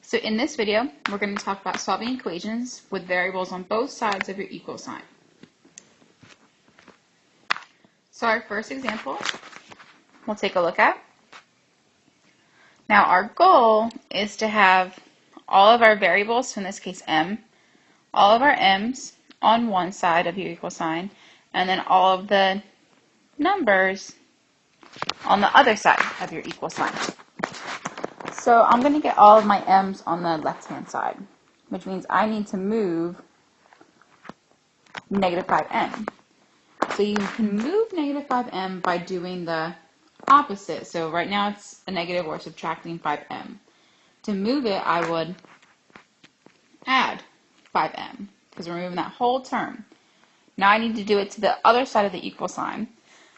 So in this video, we're going to talk about solving equations with variables on both sides of your equal sign. So our first example, we'll take a look at. Now our goal is to have all of our variables, so in this case m, all of our m's on one side of your equal sign, and then all of the numbers on the other side of your equal sign. So I'm going to get all of my m's on the left-hand side, which means I need to move negative 5m. So you can move negative 5m by doing the opposite. So right now it's a negative, or subtracting 5m. To move it, I would add 5m, because we're moving that whole term. Now I need to do it to the other side of the equal sign.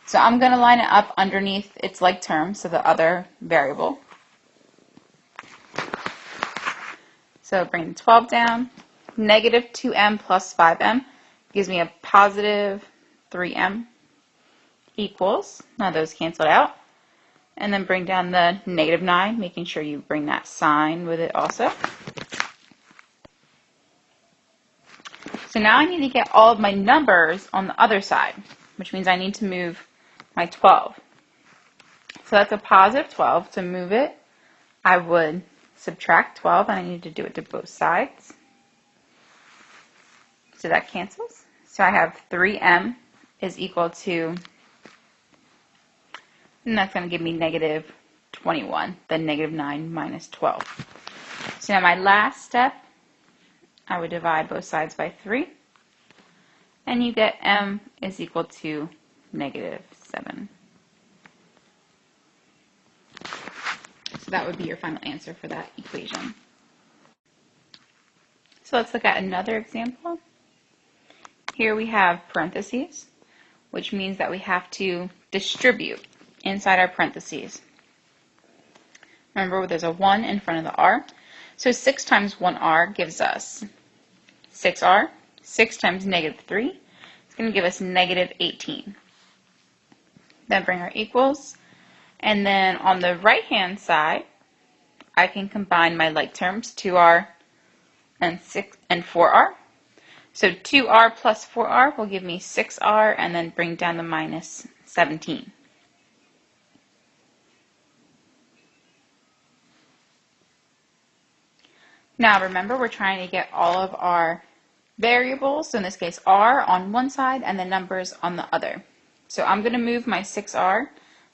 So I'm going to line it up underneath its like term, so the other variable. So bring the 12 down. Negative 2m plus 5m gives me a positive 3m equals. Now those canceled out. And then bring down the negative 9, making sure you bring that sign with it also. So now I need to get all of my numbers on the other side, which means I need to move my 12. So that's a positive 12. To move it, I would subtract 12, and I need to do it to both sides. So that cancels. So I have 3m is equal to, and that's going to give me negative 21, then negative 9 minus 12. So now my last step, I would divide both sides by 3, and you get m is equal to negative 7. So that would be your final answer for that equation. So let's look at another example. Here we have parentheses, which means that we have to distribute inside our parentheses. Remember, there's a 1 in front of the r. So 6 times 1r gives us 6r. 6 times negative 3 is going to give us negative 18. Then bring our equals. And then on the right-hand side, I can combine my like terms, 2r and 4r. So 2r plus 4r will give me 6r, and then bring down the minus 17. Now remember, we're trying to get all of our variables, so in this case r, on one side and the numbers on the other. So I'm going to move my 6r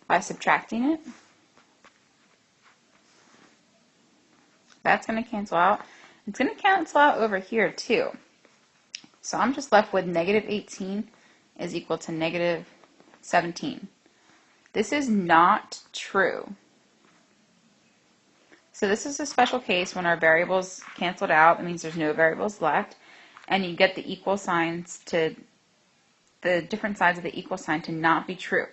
by subtracting it. That's going to cancel out. It's going to cancel out over here too. So I'm just left with negative 18 is equal to negative 17. This is not true. So this is a special case when our variables canceled out. It means there's no variables left. And you get the equal signs to, the different sides of the equal sign to not be true.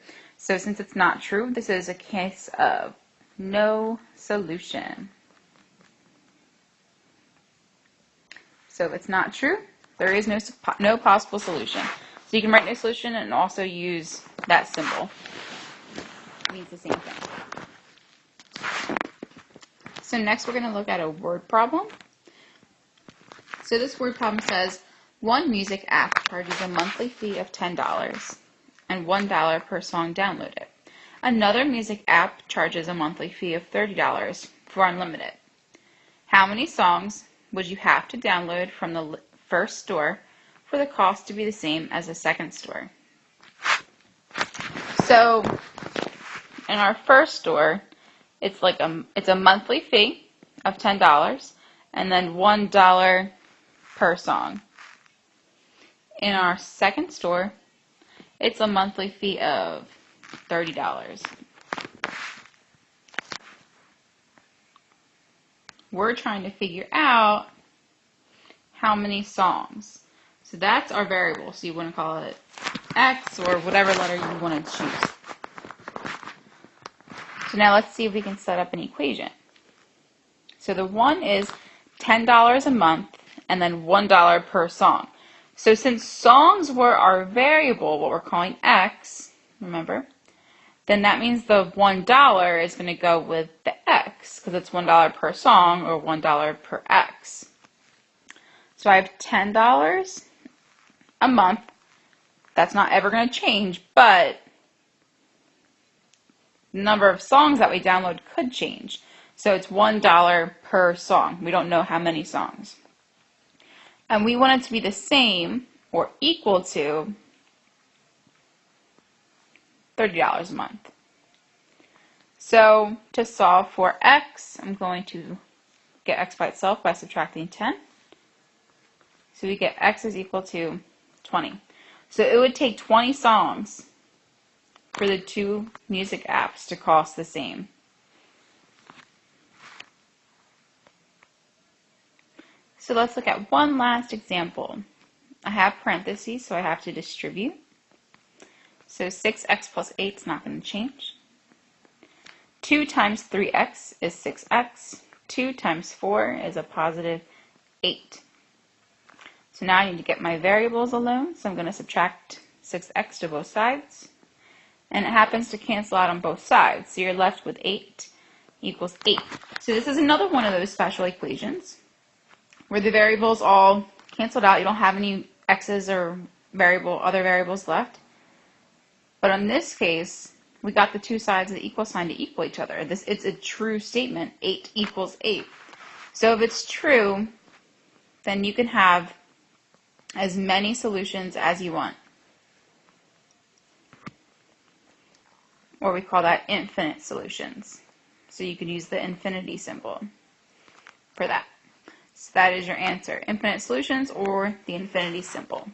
So since it's not true, this is a case of no solution. So if it's not true, there is no possible solution. So you can write no solution and also use that symbol. It means the same thing. So next we're going to look at a word problem. So this word problem says, one music app charges a monthly fee of $10 and $1 per song downloaded. Another music app charges a monthly fee of $30 for unlimited. How many songs would you have to download from the first store for the cost to be the same as the second store? So in our first store, it's a monthly fee of $10 and then $1 per song. In our second store, it's a monthly fee of $30. We're trying to figure out how many songs. So that's our variable. So you want to call it X or whatever letter you want to choose. So now let's see if we can set up an equation. So the one is $10 a month and then $1 per song. So since songs were our variable, what we're calling X, remember, then that means the $1 is going to go with the X because it's $1 per song or $1 per X. So I have $10 a month. That's not ever going to change, but the number of songs that we download could change. So it's $1 per song. We don't know how many songs. And we want it to be the same or equal to $30 a month. So to solve for X, I'm going to get X by itself by subtracting 10. So we get X is equal to 20. So it would take 20 songs for the two music apps to cost the same. So let's look at one last example. I have parentheses, so I have to distribute. So 6x plus 8 is not going to change. 2 times 3x is 6x. 2 times 4 is a positive 8. So now I need to get my variables alone, so I'm going to subtract 6x to both sides. And it happens to cancel out on both sides, so you're left with 8 equals 8. So this is another one of those special equations where the variables all canceled out. You don't have any x's or other variables left. But in this case, we got the two sides of the equal sign to equal each other. It's a true statement, 8 equals 8. So if it's true, then you can have as many solutions as you want. Or we call that infinite solutions. So you could use the infinity symbol for that. So that is your answer, infinite solutions or the infinity symbol.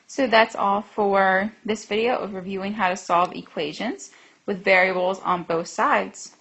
So that's all for this video of reviewing how to solve equations with variables on both sides.